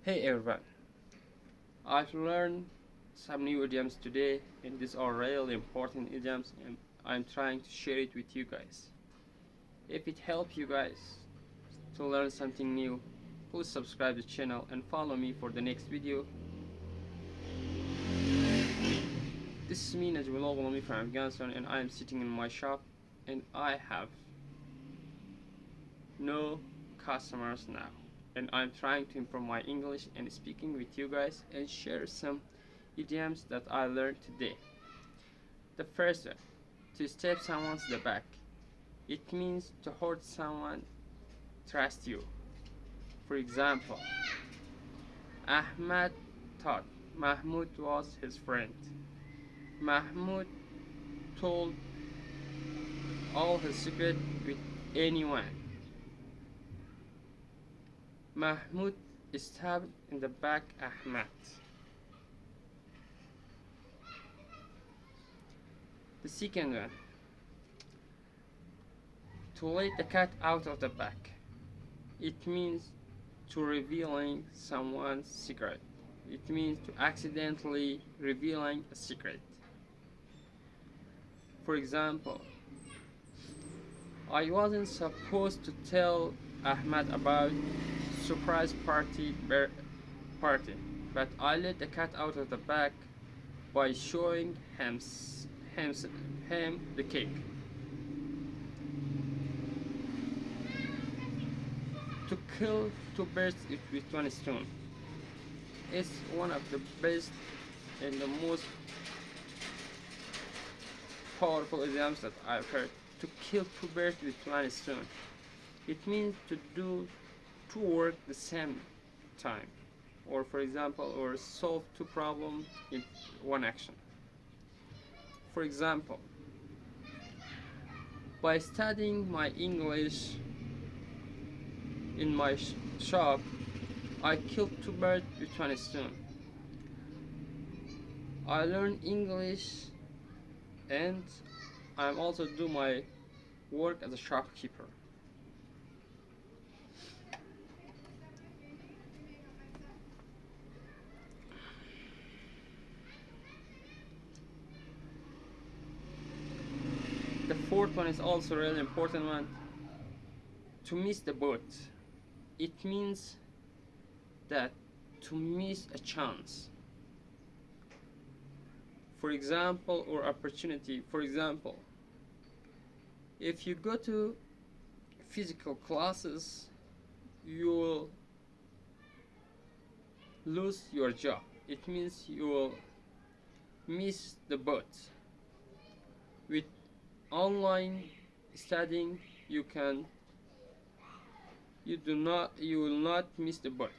Hey everyone, I've learned some new idioms today, and these are really important idioms, and I'm trying to share it with you guys. If it helps you guys to learn something new, please subscribe to the channel and follow me for the next video. This is me, Najib Gh English from Afghanistan, and I am sitting in my shop, and I have no customers now. And I'm trying to improve my English and speaking with you guys and share some idioms that I learned today. The first one, to stab someone's the back. It means to hurt someone trust you. For example, Ahmad thought Mahmoud was his friend. Mahmoud told all his secret with anyone. Mahmoud stabbed in the back Ahmad. The second one, to let the cat out of the bag. It means to revealing someone's secret. It means to accidentally revealing a secret. For example, I wasn't supposed to tell Ahmad about surprise party, but I let the cat out of the bag by showing him the cake. To kill two birds with one stone is one of the best and the most powerful idioms that I've heard. To kill two birds with one stone. It means to do two work the same time, or for example, or solve two problems in one action. For example, by studying my English in my shop, I killed two birds with one stone. I learned English and I'm also do my work as a shopkeeper. The fourth one is also a really important one. To miss the boat. It means that to miss a chance. For example, or opportunity. For example, if you go to physical classes, you will lose your job. It means you will miss the boat. With online studying, you will not miss the boat.